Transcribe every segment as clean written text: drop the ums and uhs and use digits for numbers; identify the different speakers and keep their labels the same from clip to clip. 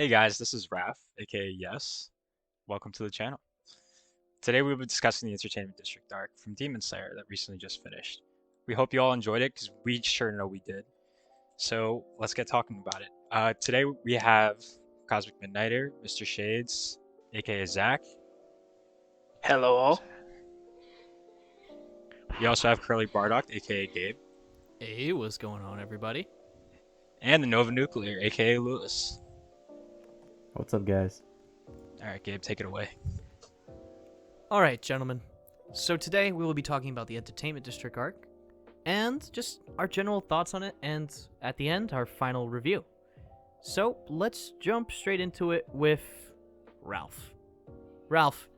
Speaker 1: Hey guys, this is Raf, aka Yes. Welcome to the channel. Today we will be discussing the Entertainment District arc from Demon Slayer that recently just finished. We hope you all enjoyed it because we sure know we did. So let's get talking about it. Today we have Cosmic Midnighter, Mr. Shades, aka Zach.
Speaker 2: Hello all.
Speaker 1: We also have CurlyBardock, aka Gabe,
Speaker 3: Hey, what's going on, everybody?
Speaker 1: and TheNovaNuclear, aka Lewis.
Speaker 4: What's up, guys?
Speaker 1: Alright, Gabe, take it away.
Speaker 3: All right, gentlemen. So today we will be talking about the Entertainment District arc, and just our general thoughts on it, and at the end, our final review. So let's jump straight into it with Ralph. Ralph,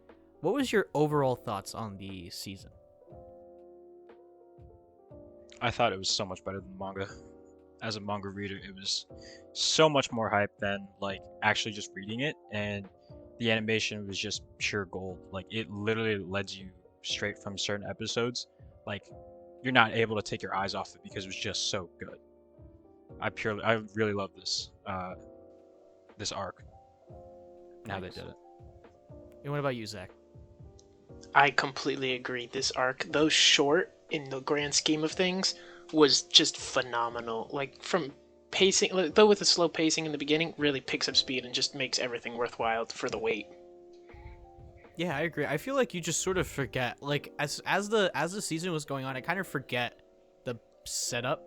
Speaker 3: what was your overall thoughts on the season?
Speaker 1: I thought it was so much better than the manga. As a manga reader, it was so much more hype than actually just reading it, and the animation was just pure gold. Like it literally led you straight from certain episodes. Like you're not able to take your eyes off it because it was just so good. I really love this arc. Now they
Speaker 3: Nice.
Speaker 1: did it.
Speaker 3: And what about you, Zach?
Speaker 2: I completely agree. This arc, though short in the grand scheme of things, was just phenomenal. Like from pacing, though with a slow pacing in the beginning, really picks up speed and just makes everything worthwhile for the wait.
Speaker 3: Yeah, I agree. I feel like you just sort of forget, like as the season was going on, I kind of forget the setup,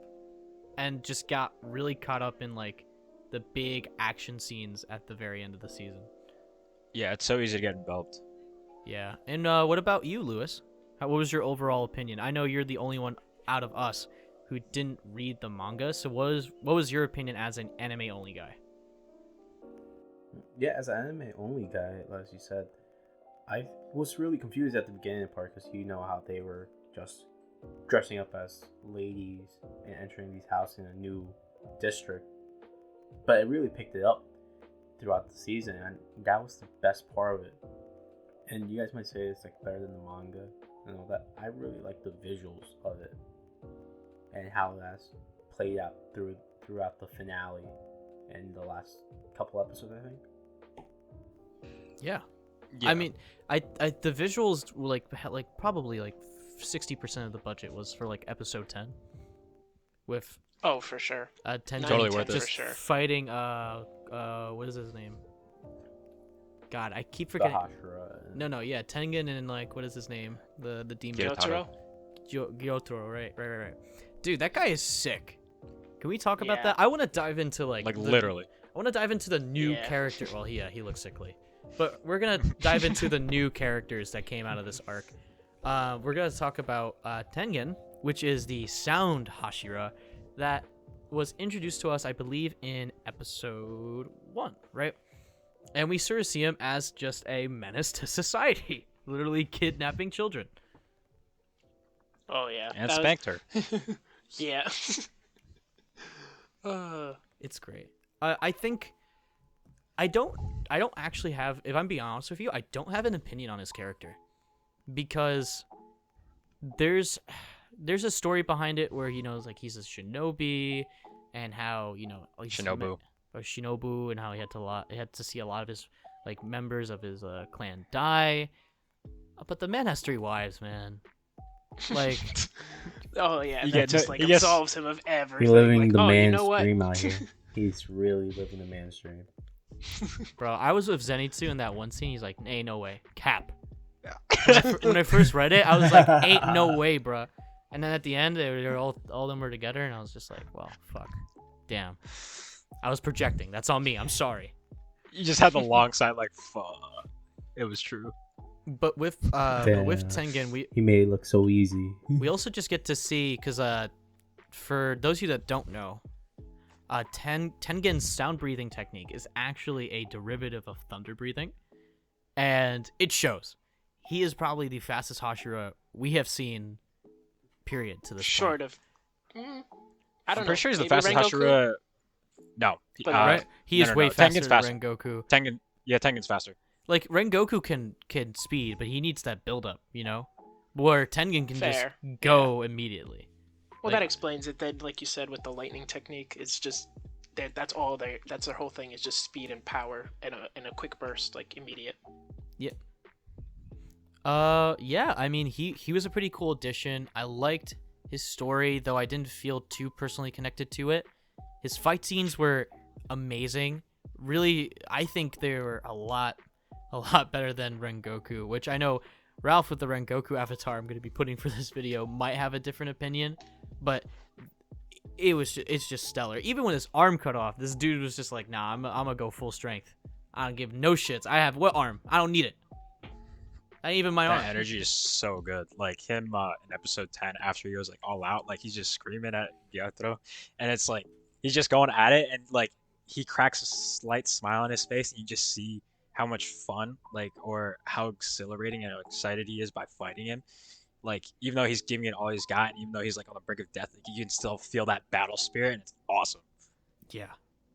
Speaker 3: and just got really caught up in like the big action scenes at the very end of the season.
Speaker 1: Yeah, it's so easy to get enveloped.
Speaker 3: Yeah, and what about you, Lewis? What was your overall opinion? I know you're the only one out of us who didn't read the manga, so what was your opinion as an anime only guy?
Speaker 4: Yeah, as an anime only guy, as you said, I was really confused at the beginning part because you know how they were just dressing up as ladies and entering these houses in a new district, but it really picked it up throughout the season, and that was the best part of it. And you guys might say it's like better than the manga and all that. I really like the visuals of it and how that's played out throughout the finale and the last couple episodes, I think.
Speaker 3: Yeah.
Speaker 1: Yeah.
Speaker 3: I mean, I the visuals were like probably like 60% of the budget was for like episode 10, with
Speaker 2: Oh, for sure.
Speaker 3: 10
Speaker 1: Totally worth it.
Speaker 3: just
Speaker 2: For sure.
Speaker 3: fighting what is his name? God, I keep
Speaker 4: The
Speaker 3: forgetting.
Speaker 4: Hashira.
Speaker 3: No, yeah, Tengen and like what is his name? The demon.
Speaker 1: Gyotaro.
Speaker 2: Gyotaro?
Speaker 3: Right. Dude, that guy is sick. Can we talk about
Speaker 2: Yeah.
Speaker 3: that? I want to dive into like
Speaker 1: Literally.
Speaker 3: I want to dive into the new
Speaker 2: Yeah.
Speaker 3: character. Well, he looks sickly, but we're gonna dive into the new characters that came out of this arc. We're gonna talk about Tengen, which is the sound Hashira that was introduced to us, I believe, in episode 1, right? And we sort of see him as just a menace to society, literally kidnapping children.
Speaker 2: Oh yeah.
Speaker 1: And
Speaker 2: That was-
Speaker 1: spanked her.
Speaker 2: Yeah. uh,
Speaker 3: It's great. I think I don't actually have, if I'm being honest with you, I don't have an opinion on his character, because there's a story behind it where like he's a shinobi, and how like
Speaker 1: Shinobu.
Speaker 3: or shinobu, and how he had to see a lot of his like members of his clan die. But the man has 3 wives, man. Like
Speaker 2: oh yeah.
Speaker 1: You
Speaker 2: That
Speaker 1: get
Speaker 2: just
Speaker 1: to-
Speaker 2: like
Speaker 1: you get-
Speaker 2: absolves him of everything.
Speaker 4: He's living
Speaker 2: like,
Speaker 4: the
Speaker 2: oh, you
Speaker 4: man's
Speaker 2: know what?
Speaker 4: dream out here. He's really living the man's dream.
Speaker 3: bro, I was with Zenitsu in that one scene. He's like, "Hey, no way, cap." When I first read it, I was like, "Ain't no way, bro." And then at the end, they were all of them were together, and I was just like, "Well, fuck, damn." I was projecting. That's on me. I'm sorry.
Speaker 1: You just had the long side like fuck. It was true.
Speaker 3: But with
Speaker 4: Damn.
Speaker 3: Tengen,
Speaker 4: He made it look so easy.
Speaker 3: we also just get to see, because for those of you that don't know, Tengen's sound breathing technique is actually a derivative of thunder breathing, and it shows. He is probably the fastest Hashira we have seen, period, to this
Speaker 2: Short
Speaker 3: point.
Speaker 2: of. I don't
Speaker 1: I'm
Speaker 2: know.
Speaker 1: pretty sure he's the
Speaker 2: maybe
Speaker 1: fastest
Speaker 2: Rengoku?
Speaker 1: Hashira. No.
Speaker 2: But
Speaker 3: Right? He is
Speaker 1: no,
Speaker 3: way
Speaker 1: no.
Speaker 3: faster
Speaker 1: Tengen's
Speaker 3: than
Speaker 1: faster.
Speaker 3: Rengoku.
Speaker 1: Tengen's faster.
Speaker 3: Like, Rengoku can speed, but he needs that build up, where Tengen can
Speaker 2: Fair.
Speaker 3: just go immediately.
Speaker 2: Well,
Speaker 3: Like-
Speaker 2: that explains it then, like you said, with the lightning technique. It's just that's all they. That's their whole thing is just speed and power in a quick burst, like immediate.
Speaker 3: Yeah. Yeah, I mean, he was a pretty cool addition. I liked his story, though I didn't feel too personally connected to it. His fight scenes were amazing. Really, I think they were a lot better than Rengoku, which I know Ralph with the Rengoku avatar I'm going to be putting for this video might have a different opinion, but it's just stellar. Even when his arm cut off, this dude was just like, nah, I'm gonna go full strength. I don't give no shits. I have what arm? I don't need it. Not even my arm.
Speaker 1: That energy is so good. Like him in episode 10, after he goes like all out, like he's just screaming at Gyatro, and it's like he's just going at it, and like he cracks a slight smile on his face, and you just see how much fun, like, or how exhilarating and how excited he is by fighting him. Like, even though he's giving it all he's got, and even though he's like on the brink of death, like, you can still feel that battle spirit, and it's awesome.
Speaker 3: Yeah,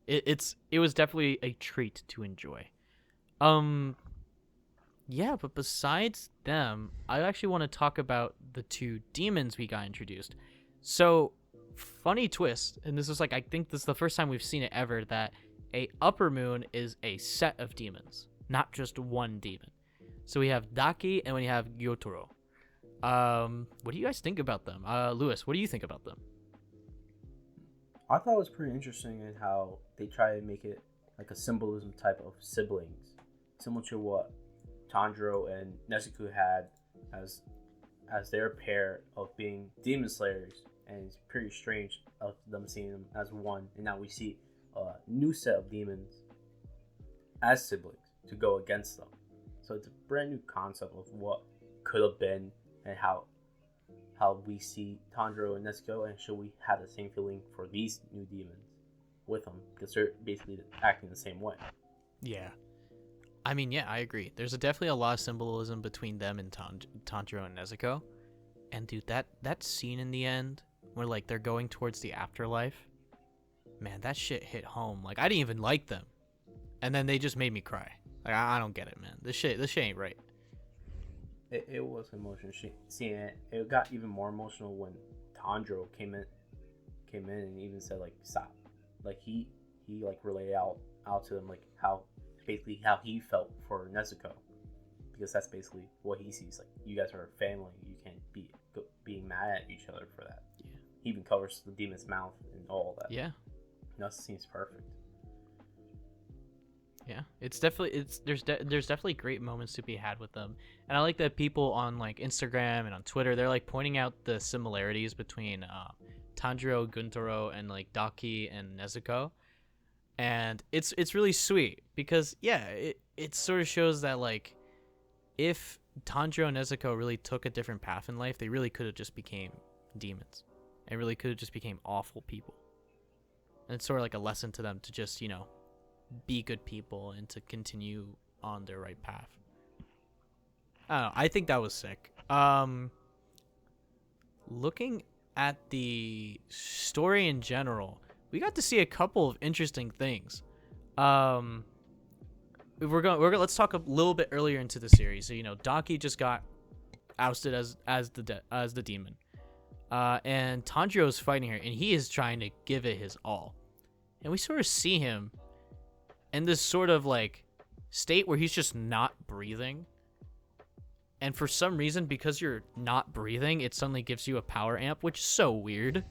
Speaker 3: it was definitely a treat to enjoy. Yeah, but besides them, I actually want to talk about the two demons we got introduced. So, funny twist, and this is like, I think this is the first time we've seen it ever, that a upper moon is a set of demons, not just one demon. So we have Daki and we have Gyotaro. What do you guys think about them? Lewis, what do you think about them?
Speaker 4: I thought it was pretty interesting in how they try to make it like a symbolism type of siblings, similar to what Tanjiro and Nezuko had as their pair of being demon slayers, and it's pretty strange of them seeing them as one, and now we see a new set of demons as siblings to go against them. So it's a brand new concept of what could have been, and how we see Tanjiro and Nezuko, and should we have the same feeling for these new demons with them, because they're basically acting the same way.
Speaker 3: Yeah. I mean, yeah, I agree. There's definitely a lot of symbolism between them and Tanjiro and Nezuko. And dude, that scene in the end where like they're going towards the afterlife, man, that shit hit home. Like I didn't even like them, and then they just made me cry. Like I don't get it, man. This shit ain't right.
Speaker 4: It was emotional seeing it. It got even more emotional when Tanjiro came in and even said like stop. Like he like relayed out to them like how he felt for Nezuko, because that's basically what he sees. Like, you guys are a family. You can't be being mad at each other for that.
Speaker 3: Yeah.
Speaker 4: He even covers the demon's mouth and all that.
Speaker 3: Yeah.
Speaker 4: That seems perfect.
Speaker 3: Yeah, there's definitely great moments to be had with them, and I like that people on like Instagram and on Twitter, they're like pointing out the similarities between Tanjiro, Guntaro, and like Daki and Nezuko. And it's really sweet because yeah, it sort of shows that like if Tanjiro and Nezuko really took a different path in life, they really could have just became demons, and really could have just became awful people. And it's sort of like a lesson to them to just, you know, be good people and to continue on their right path. I don't know, I think that was sick. Looking at the story in general, we got to see a couple of interesting things. Let's talk a little bit earlier into the series. So, you know, Daki just got ousted as the demon, and Tanjiro's fighting her, and he is trying to give it his all. And we sort of see him in this sort of like state where he's just not breathing. And for some reason, because you're not breathing, it suddenly gives you a power amp, which is so weird.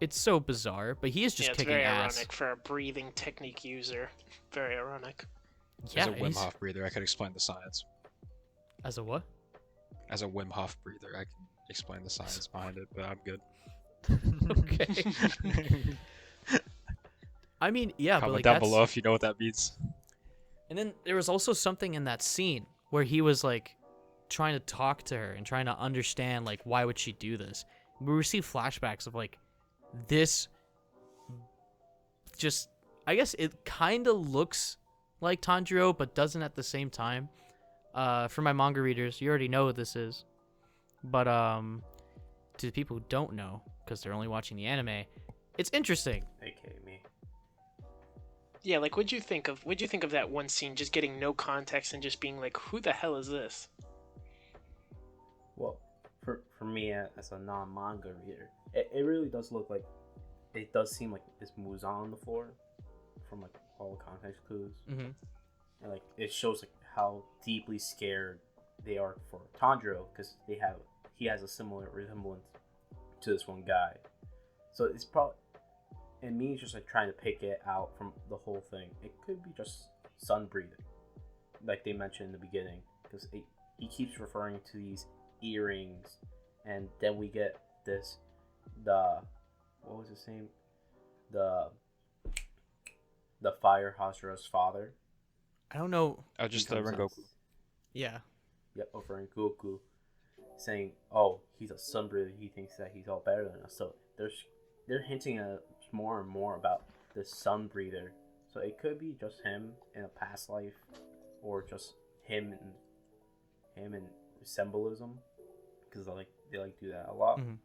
Speaker 3: It's so bizarre, but he is just kicking ass.
Speaker 2: It's very ironic for a breathing technique user. Very ironic.
Speaker 1: Yeah, as a Wim Hof breather, I could explain the science.
Speaker 3: As a what?
Speaker 1: As a Wim Hof breather, I can explain the science behind it, but I'm good.
Speaker 3: Okay. I mean, yeah,
Speaker 1: Comment
Speaker 3: but like
Speaker 1: down below if you know what that means.
Speaker 3: And then there was also something in that scene where he was like trying to talk to her and trying to understand like why would she do this. We receive flashbacks of like this, just, I guess it kind of looks like Tanjiro but doesn't at the same time. For my manga readers, you already know what this is, but to the people who don't know because they're only watching the anime, it's interesting.
Speaker 4: AKA me.
Speaker 2: Yeah, like what'd you think of that one scene, just getting no context and just being like, who the hell is this?
Speaker 4: Well, for me as a non-manga reader, it really does look like it does seem like this moves on the floor from like all the context clues,
Speaker 3: Mm-hmm.
Speaker 4: and like it shows like how deeply scared they are for Tanjiro because he has a similar resemblance to this one guy. So it's probably, and me just like trying to pick it out from the whole thing. It could be just sun breathing, like they mentioned in the beginning, because he keeps referring to these earrings, and then we get what was his name, the Fire Hashira's father.
Speaker 3: I don't know.
Speaker 1: Oh, just the
Speaker 4: He comes
Speaker 1: Rengoku.
Speaker 4: in-
Speaker 3: Yeah.
Speaker 4: Yep, over in Goku, saying, "Oh, he's a sun breather. He thinks that he's all better than us." So they're hinting at more and more about this sun breather. So it could be just him in a past life, or just him and symbolism, because they like do that a lot.
Speaker 3: Mm-hmm.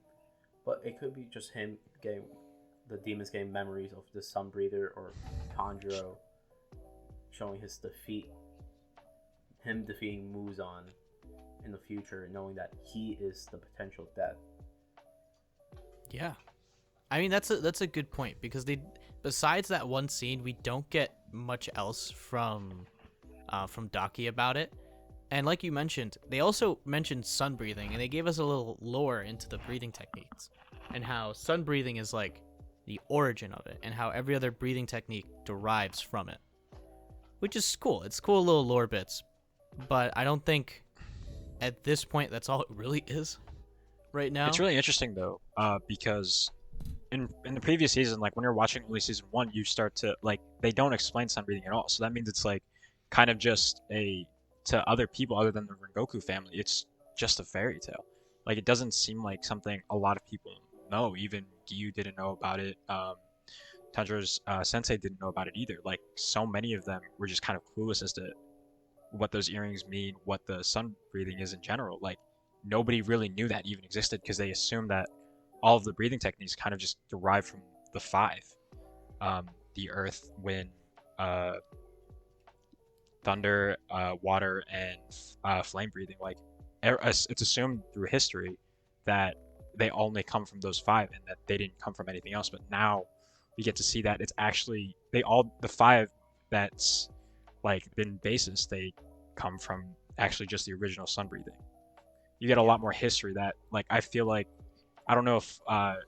Speaker 4: But it could be just him getting the demons getting memories of the sun breather, or Tanjiro showing his defeat, him defeating Muzan in the future, knowing that he is the potential death.
Speaker 3: Yeah. I mean, that's a good point, because besides that one scene, we don't get much else from Daki about it. And like you mentioned, they also mentioned sun breathing, and they gave us a little lore into the breathing techniques and how sun breathing is like the origin of it, and how every other breathing technique derives from it, which is cool. It's cool little lore bits, but I don't think at this point that's all it really is right now.
Speaker 1: It's really interesting though, because in the previous season, like when you're watching only season 1, you start to like they don't explain sun breathing at all. So that means it's like kind of just to other people other than the Rengoku family, it's just a fairy tale. Like it doesn't seem like something a lot of people know. Even Gyu didn't know about it. Tanjiro's sensei didn't know about it either. Like so many of them were just kind of clueless as to what those earrings mean, what the sun breathing is in general. Like nobody really knew that even existed because they assumed that all of the breathing techniques kind of just derive from the 5, the earth, wind, thunder, water, and flame breathing. Like it's assumed through history that they only come from those 5 and that they didn't come from anything else. But now we get to see that it's actually the 5 that's like been basis, they come from actually just the original sun breathing. You get a lot more history that like I feel like I don't know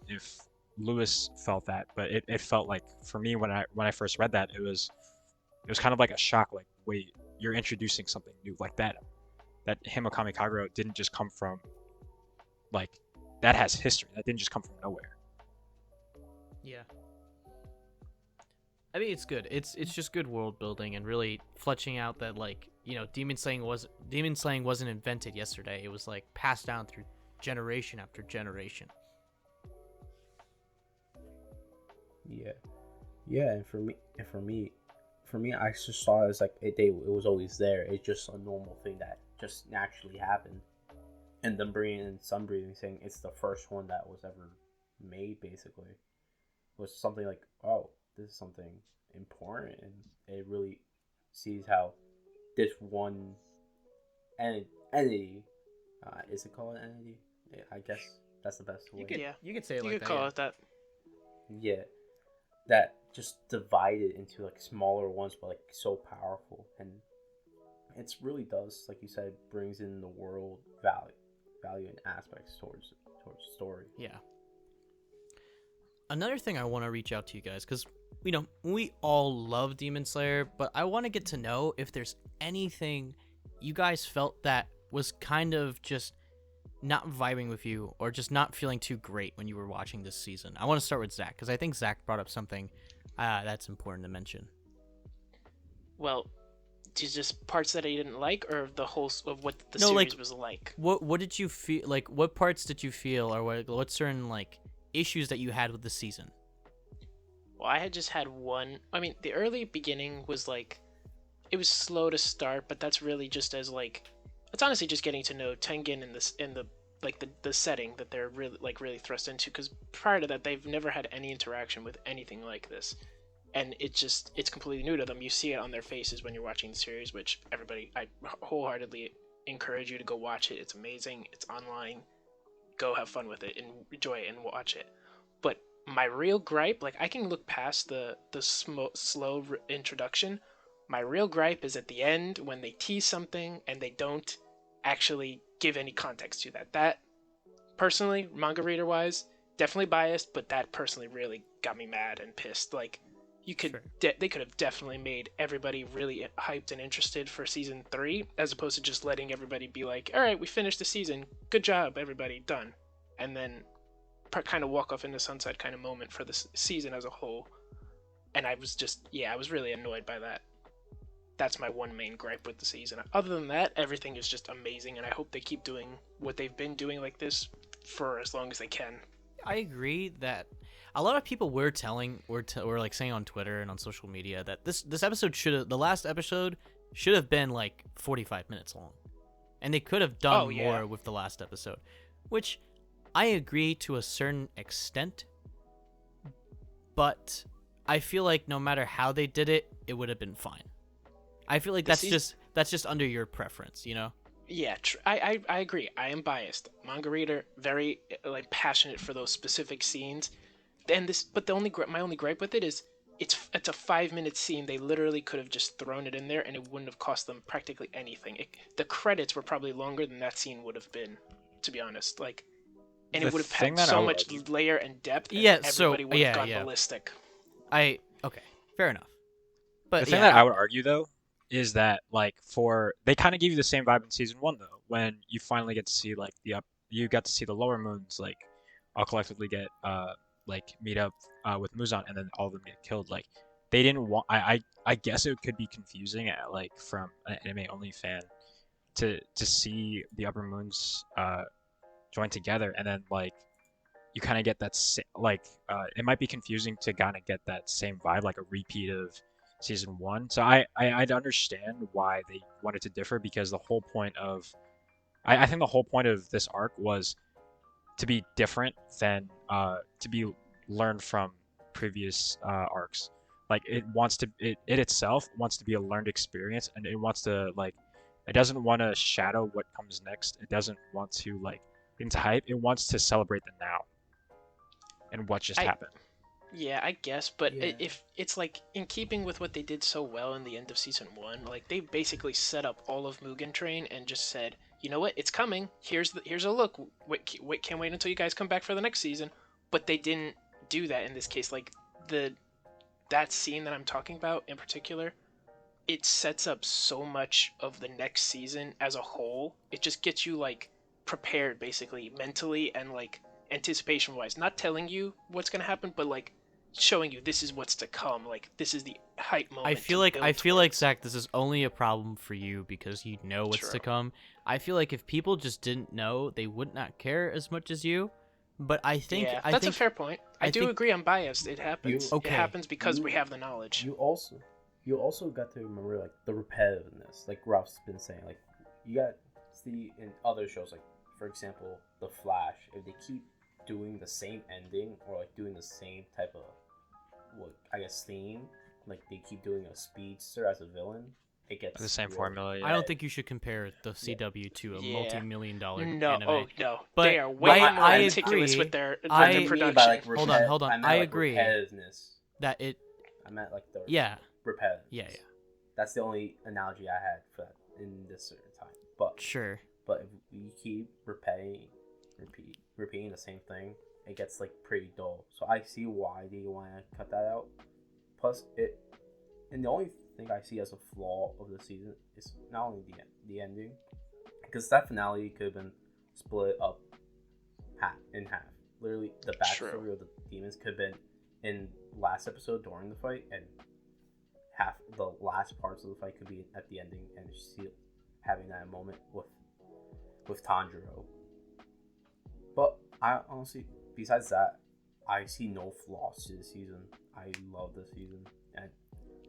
Speaker 1: if Lewis felt that, but it felt like for me when I first read that it was kind of like a shock. Like wait, you're introducing something new like that Himokami Kagero didn't just come from like that has history. That didn't just come from nowhere.
Speaker 3: Yeah. I mean, it's good. It's just good world building and really fleshing out that, like, you know, demon slaying wasn't invented yesterday. It was like passed down through generation after generation.
Speaker 4: Yeah, and for me, I just saw it as like it was always there. It's just a normal thing that just naturally happened. And them bringing in sun breathing, saying it's the first one that was ever made, basically, was something like, oh, this is something important, and it really sees how this one entity, is it called an entity? Yeah, I guess that's the best way.
Speaker 3: You could say it
Speaker 2: You
Speaker 3: like
Speaker 2: could
Speaker 3: that.
Speaker 2: call it that.
Speaker 4: Yeah, that just divided into like smaller ones, but like so powerful, and it really does, like you said, brings in the world value and aspects towards the story.
Speaker 3: Yeah. Another thing I want to reach out to you guys, because, you know, we all love Demon Slayer, but I want to get to know if there's anything you guys felt that was kind of just not vibing with you or just not feeling too great when you were watching this season. I want to start with Zach, because I think Zach brought up something that's important to mention.
Speaker 2: Well, just parts that I didn't like, or the whole of what the
Speaker 3: No,
Speaker 2: series
Speaker 3: like,
Speaker 2: was like.
Speaker 3: What did you feel like? What parts did you feel, or what certain like issues that you had with the season?
Speaker 2: Well, I had just had one. I mean, the early beginning was like, it was slow to start, but that's really just as like, it's honestly just getting to know Tengen in the like the setting that they're really thrust into. Because prior to that, they've never had any interaction with anything like this, and it's completely new to them. You see it on their faces when you're watching the series, which I wholeheartedly encourage you to go watch it. It's amazing. It's online. Go have fun with it and enjoy it and watch it. But My real gripe, like I can look past the slow introduction. My real gripe is at the end when they tease something and they don't actually give any context to that. That personally, manga reader wise, definitely biased, but that personally really got me mad and pissed. Like, you could,
Speaker 3: Sure.
Speaker 2: they could have definitely made everybody really hyped and interested for season 3, as opposed to just letting everybody be like, all right, we finished the season, good job, everybody, done, and then kind of walk off into sunset kind of moment for the season as a whole. And I was just, yeah, I was really annoyed by that. That's my one main gripe with the season. Other than that, everything is just amazing, and I hope they keep doing what they've been doing like this for as long as they can.
Speaker 3: I agree that a lot of people were like saying on Twitter and on social media that this episode the last episode should have been like 45 minutes long, and they could have done more with the last episode, which I agree to a certain extent, but I feel like no matter how they did it, it would have been fine. I feel like that's just under your preference, you know?
Speaker 2: Yeah, I agree. I am biased. Manga reader, very like passionate for those specific scenes. And this, but my only gripe with it is it's a 5 minute scene. They literally could have just thrown it in there, and it wouldn't have cost them practically anything. The credits were probably longer than that scene would have been, to be honest. Like, and
Speaker 1: The
Speaker 2: it would have
Speaker 1: thing
Speaker 2: had
Speaker 1: that I
Speaker 2: so
Speaker 1: would
Speaker 2: much
Speaker 1: argue-
Speaker 2: layer and depth. And
Speaker 3: Yeah,
Speaker 2: everybody would have gone ballistic.
Speaker 3: Okay, fair enough. But
Speaker 1: The thing that I would argue though is that like they kind of give you the same vibe in season 1 though, when you finally get to see like you got to see the lower moons like all collectively get like meet up with Muzan, and then all of them get killed. Like they didn't want. I guess it could be confusing at like from an anime only fan to see the upper moons join together, and then like you kind of get that it might be confusing to kind of get that same vibe, like a repeat of season 1. So I'd understand why they wanted to differ, because the whole point of I think the whole point of this arc was to be different than to be learned from previous arcs. Like it itself wants to be a learned experience, and it wants to like it doesn't want to shadow what comes next. It doesn't want to like into hype. It wants to celebrate the now and what just happened.
Speaker 2: Yeah, I guess, but
Speaker 4: Yeah.
Speaker 2: if it's like in keeping with what they did so well in the end of season 1, like they basically set up all of Mugen Train and just said, you know what, it's coming. Here's a look. Wait, can't wait until you guys come back for the next season. But they didn't do that in this case. Like that scene that I'm talking about in particular, it sets up so much of the next season as a whole. It just gets you like prepared basically mentally and like anticipation wise, not telling you what's going to happen, but like showing you this is what's to come. Like this is the hype moment.
Speaker 3: I feel like Zach, this is only a problem for you because you know what's to come. I feel like if people just didn't know, they would not care as much as you. But I think
Speaker 2: that's a fair point. I do agree. I'm biased. It happens. It happens because we have the knowledge.
Speaker 4: You also got to remember like the repetitiveness, like Ralph's been saying. Like you got see in other shows, like for example, The Flash. If they keep doing the same ending or like doing the same type of theme, like they keep doing a speedster as a villain, it gets
Speaker 1: The same formula. Yeah.
Speaker 3: I don't think you should compare the CW to a multi-million-dollar
Speaker 2: no,
Speaker 3: anime.
Speaker 2: Oh no,
Speaker 3: But
Speaker 2: they are way more
Speaker 3: I
Speaker 2: meticulous
Speaker 3: agree.
Speaker 2: with their
Speaker 3: I-
Speaker 2: production.
Speaker 4: By, like,
Speaker 3: Hold on. I agree
Speaker 4: repetitiveness.
Speaker 3: that it.
Speaker 4: I meant like the repetitiveness.
Speaker 3: Yeah.
Speaker 4: That's the only analogy I had for that in this certain time. But
Speaker 3: Sure.
Speaker 4: But if you keep repeating the same thing, it gets like pretty dull. So I see why they want to cut that out. Plus, and the only thing I see as a flaw of the season is not only the ending, because that finale could have been split up in half. Literally, the backstory of the demons could have been in last episode during the fight, and half the last parts of the fight could be at the ending, and see having that moment with Tanjiro. But I honestly, besides that, I see no flaws to the season. I love this season, and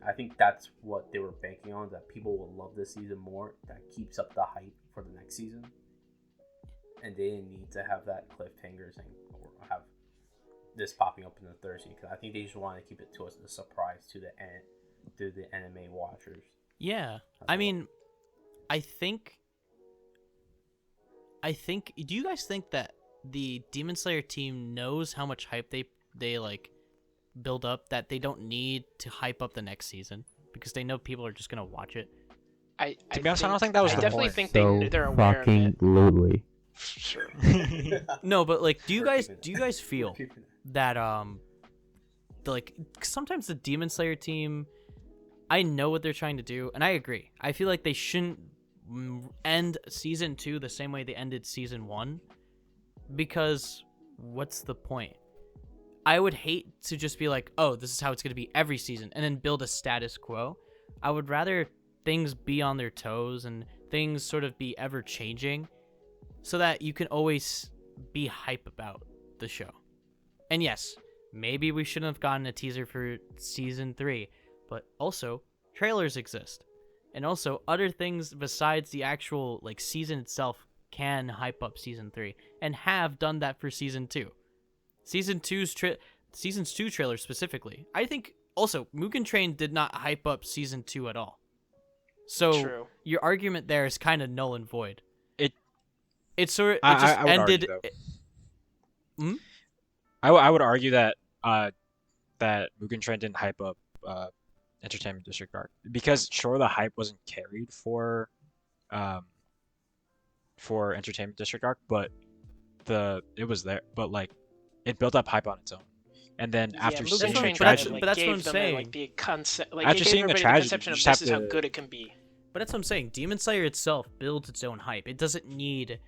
Speaker 4: I think that's what they were banking on, that people will love this season more. That keeps up the hype for the next season, and they didn't need to have that cliffhanger thing or have this popping up in the third season, because I think they just want to keep it to us a surprise to the anime watchers.
Speaker 3: Yeah, I mean, I think. Do you guys think that the Demon Slayer team knows how much hype they they like build up that they don't need to hype up the next season because they know people are just gonna watch it.
Speaker 1: To be honest, I don't think that was
Speaker 2: I
Speaker 1: the
Speaker 2: definitely
Speaker 1: point.
Speaker 2: think
Speaker 4: So
Speaker 2: they're aware of it.
Speaker 4: Lutely.
Speaker 2: Sure.
Speaker 3: No, but like, do you
Speaker 4: We're
Speaker 3: guys
Speaker 4: keeping it.
Speaker 3: feel
Speaker 4: We're keeping it.
Speaker 3: that like sometimes the Demon Slayer team, I know what they're trying to do, and I agree. I feel like they shouldn't end season 2 the same way they ended season 1, because what's the point? I would hate to just be like, oh, this is how it's going to be every season, and then build a status quo. I would rather things be on their toes and things sort of be ever changing so that you can always be hype about the show. And yes, maybe we shouldn't have gotten a teaser for season 3, but also trailers exist. And also other things besides the actual like season itself can hype up season 3 and have done that for season 2. Season 2's season 2 trailer specifically. I think also Mugen Train did not hype up season 2 at all. So
Speaker 2: True.
Speaker 3: your argument there is kind of null and void. It sort of
Speaker 1: I would
Speaker 3: ended.
Speaker 1: argue, I would argue that that Mugen Train didn't hype up Entertainment District Arc, because sure, the hype wasn't carried for Entertainment District Arc, but it was there, but like it built up hype on its own. And then after
Speaker 2: Mugen
Speaker 1: seeing the
Speaker 2: Train
Speaker 1: tragedy,
Speaker 2: kind of,
Speaker 3: but that's what I'm
Speaker 2: gave them
Speaker 3: saying.
Speaker 2: like the concept, like
Speaker 1: After
Speaker 2: it gave
Speaker 1: seeing the
Speaker 2: everybody
Speaker 1: tragedy,
Speaker 2: conception
Speaker 1: you
Speaker 2: of
Speaker 1: just have
Speaker 2: this is how
Speaker 1: to-
Speaker 2: good it can be.
Speaker 3: But that's what I'm saying. Demon Slayer itself builds its own hype. It doesn't need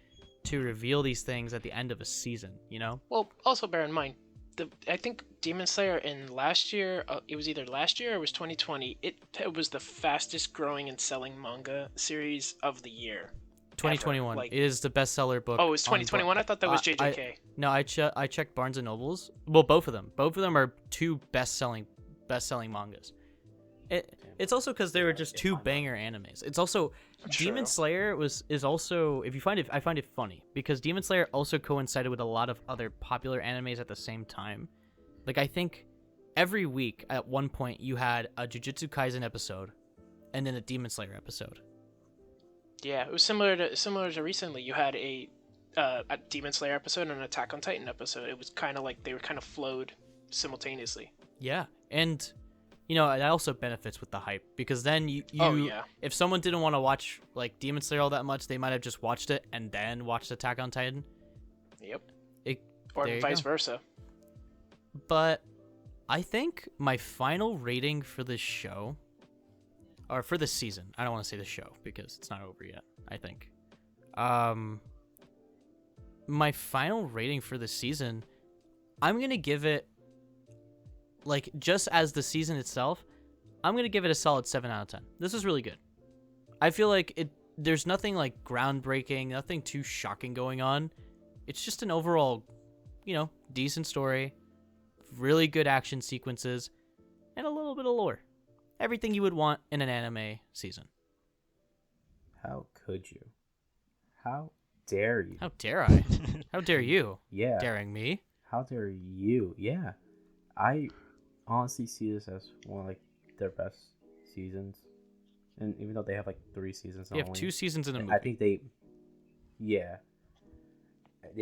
Speaker 3: to reveal these things at the end of a season, you know?
Speaker 2: Well, also bear in mind, I think Demon Slayer in last year, it was either last year or it was 2020. It was the fastest growing and selling manga series of the year.
Speaker 3: 2021
Speaker 2: Like-
Speaker 3: is the bestseller book.
Speaker 2: Oh, it was
Speaker 3: on
Speaker 2: 2021. I thought that was
Speaker 3: I-
Speaker 2: JJK.
Speaker 3: No, I checked Barnes and Nobles. Well, both of them. Both of them are two best-selling mangas. It's also because they were just two banger animes. It's also Demon
Speaker 2: True.
Speaker 3: Slayer is also, if you find it, I find it funny because Demon Slayer also coincided with a lot of other popular animes at the same time. Like I think every week at one point you had a Jujutsu Kaisen episode and then a Demon Slayer episode.
Speaker 2: Yeah, it was similar to recently. You had a Demon Slayer episode and an Attack on Titan episode. It was kind of like they were kind of flowed simultaneously.
Speaker 3: Yeah, and you know, that also benefits with the hype because then you
Speaker 2: Oh, yeah.
Speaker 3: if someone didn't want to watch like Demon Slayer all that much, they might have just watched it and then watched Attack on Titan.
Speaker 2: Yep.
Speaker 3: It,
Speaker 2: Or
Speaker 3: there you
Speaker 2: vice
Speaker 3: go.
Speaker 2: versa.
Speaker 3: But I think my final rating for this show, or for this season, I don't want to say the show because it's not over yet, I think. My final rating for this season, I'm going to give it, like, just as the season itself, I'm going to give it a solid 7 out of 10. This is really good. I feel like there's nothing, like, groundbreaking, nothing too shocking going on. It's just an overall, you know, decent story, really good action sequences, and a little bit of lore. Everything you would want in an anime season.
Speaker 4: How could you? How dare you?
Speaker 3: How dare I? How dare you?
Speaker 4: Yeah.
Speaker 3: Daring me?
Speaker 4: How dare you? Yeah. I honestly see this as one of like their best seasons. And even though they have like 3 seasons
Speaker 3: You have
Speaker 4: only,
Speaker 3: 2 seasons in a movie.
Speaker 4: I think they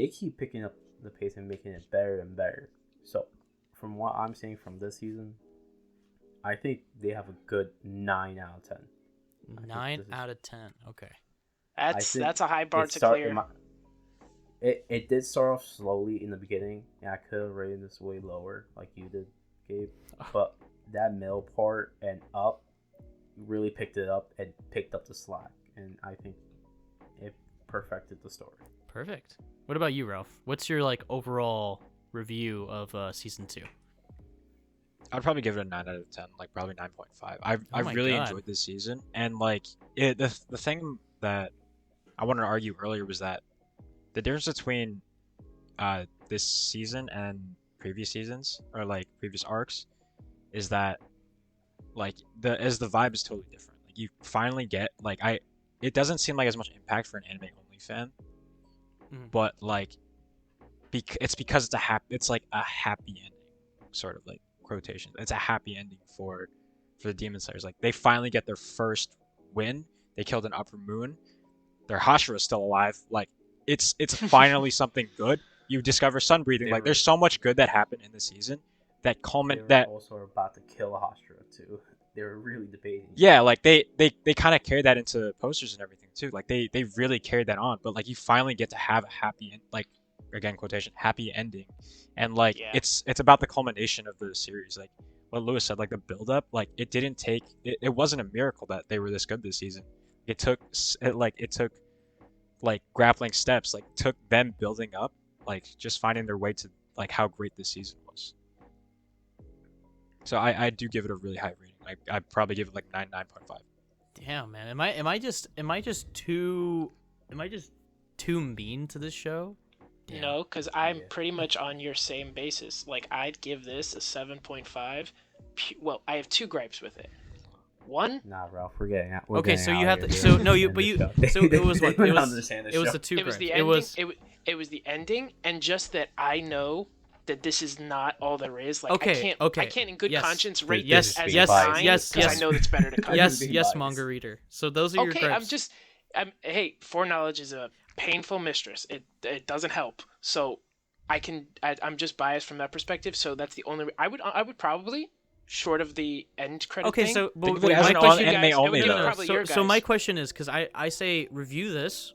Speaker 4: keep picking up the pace and making it better and better. So from what I'm seeing from this season, I think they have a good 9 out of 10.
Speaker 3: 9 out of 10. Okay.
Speaker 2: That's a high bar
Speaker 4: It
Speaker 2: to
Speaker 4: start-
Speaker 2: clear.
Speaker 4: It did start off slowly in the beginning, and I could have rated this way lower, like you did, Gabe. But that middle part and up really picked it up and picked up the slack, and I think it perfected the story.
Speaker 3: Perfect. What about you, Ralph? What's your like overall review of season 2?
Speaker 1: I'd probably give it a 9 out of 10, like probably 9.5. I've
Speaker 3: my
Speaker 1: really
Speaker 3: God.
Speaker 1: enjoyed this season, and like the thing that I wanted to argue earlier was that the difference between this season and previous seasons or like previous arcs is that like the vibe is totally different. Like you finally get like it doesn't seem like as much impact for an anime only fan, but like it's because it's like a happy ending, sort of like quotation. It's a happy ending for the Demon Slayers. Like they finally get their first win. They killed an upper moon. Their Hashira is still alive. Like it's finally something good. you discover sun breathing.
Speaker 4: They
Speaker 1: Like
Speaker 4: were-
Speaker 1: there's so much good that happened in the season that
Speaker 4: They were
Speaker 1: that
Speaker 4: also about to kill Hashira too. They were really debating.
Speaker 1: yeah, like they kind of carried that into posters and everything too. Like they really carried that on. But like you finally get to have a happy like again quotation happy ending, and like
Speaker 2: Yeah.
Speaker 1: it's about the culmination of the series. Like what Lewis said, like the build up, like it didn't take it wasn't a miracle that they were this good this season. It took grappling steps, like took them building up, like just finding their way to like how great this season was. So I do give it a really high rating. I'd probably give it like 9.5.
Speaker 3: Damn, man. Am I just too mean to this show? Damn.
Speaker 2: No, because I'm
Speaker 4: Yeah.
Speaker 2: pretty much on your same basis. Like, I'd give this a 7.5. Well, I have 2 gripes with it. One,
Speaker 4: Nah, Ralph, we're getting out. We're
Speaker 3: Okay,
Speaker 4: getting
Speaker 3: so
Speaker 4: out
Speaker 3: you have
Speaker 4: here.
Speaker 3: to.
Speaker 4: We
Speaker 3: So
Speaker 4: don't
Speaker 3: no, you.
Speaker 4: understand
Speaker 3: But you.
Speaker 4: the show.
Speaker 3: So it was what?
Speaker 4: They
Speaker 3: It
Speaker 4: don't
Speaker 3: was.
Speaker 4: understand the
Speaker 3: It was
Speaker 4: show.
Speaker 3: the two
Speaker 2: it was
Speaker 3: gripes.
Speaker 2: the
Speaker 3: It
Speaker 2: ending.
Speaker 3: was.
Speaker 2: It was the ending, and just that I know that this is not all there is. Like,
Speaker 3: Okay,
Speaker 2: I
Speaker 3: okay.
Speaker 2: can't in good
Speaker 3: Yes.
Speaker 2: conscience rate
Speaker 3: Yes,
Speaker 2: this as
Speaker 3: yes,
Speaker 2: a 9
Speaker 3: yes,
Speaker 2: because
Speaker 3: yes.
Speaker 2: I know that's better to cut.
Speaker 3: Yes,
Speaker 4: being
Speaker 3: yes,
Speaker 4: biased.
Speaker 3: manga reader. So those are your
Speaker 2: Okay,
Speaker 3: gripes.
Speaker 2: hey, foreknowledge is a painful mistress. It doesn't help. So I'm just biased from that perspective. So that's the only. I would probably, short of the end credit
Speaker 3: Okay,
Speaker 2: thing.
Speaker 3: so
Speaker 1: Think of
Speaker 3: but
Speaker 1: it as
Speaker 3: my
Speaker 1: an
Speaker 3: question.
Speaker 1: anime
Speaker 2: guys- it would
Speaker 1: only
Speaker 2: give
Speaker 1: though.
Speaker 2: probably your
Speaker 3: So my
Speaker 2: guys.
Speaker 3: question is, because I say review this.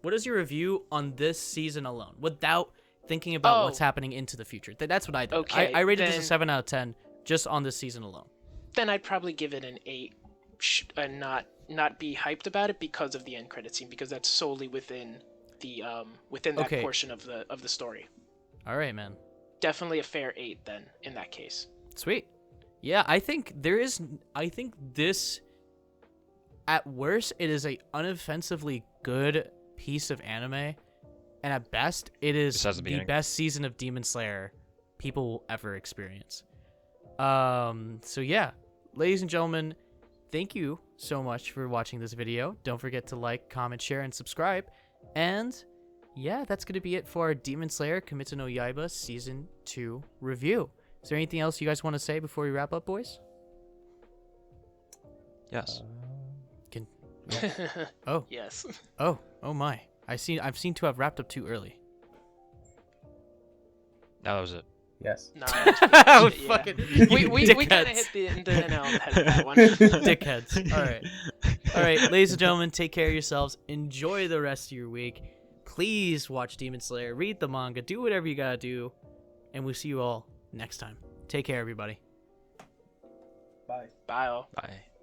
Speaker 3: What is your review on this season alone, without thinking about what's
Speaker 2: Oh.
Speaker 3: happening into the future? That's what I did.
Speaker 2: Okay,
Speaker 3: I rated this a
Speaker 2: then-
Speaker 3: 7 out of 10 just on this season alone.
Speaker 2: Then I'd probably give it an 8, and not be hyped about it because of the end credit scene, because that's solely within that
Speaker 3: Okay.
Speaker 2: portion of the story.
Speaker 3: All right, man.
Speaker 2: Definitely a fair 8 then in that case.
Speaker 3: Sweet. Yeah, I think this, at worst, it is a unoffensively good piece of anime, and at best, it is
Speaker 1: Besides the
Speaker 3: the
Speaker 1: beginning.
Speaker 3: best season of Demon Slayer people will ever experience. So yeah, ladies and gentlemen, thank you so much for watching this video. Don't forget to like, comment, share, and subscribe. And yeah, that's going to be it for our Demon Slayer Kimetsu no Yaiba Season 2 review. Is there anything else you guys want to say before we wrap up, boys?
Speaker 1: Yes.
Speaker 3: Oh,
Speaker 2: Yes.
Speaker 3: oh my! I've seen to have wrapped up too early.
Speaker 1: That was it.
Speaker 4: Yes.
Speaker 2: No,
Speaker 3: Oh,
Speaker 2: yeah.
Speaker 3: fucking
Speaker 2: we kind of
Speaker 3: dickheads.
Speaker 2: hit the nail on the head with that one.
Speaker 3: Dickheads. All right, ladies and gentlemen, take care of yourselves. Enjoy the rest of your week. Please watch Demon Slayer, read the manga, do whatever you gotta do, and we'll see you all next time. Take care, everybody.
Speaker 4: Bye.
Speaker 2: Bye all.
Speaker 1: Bye.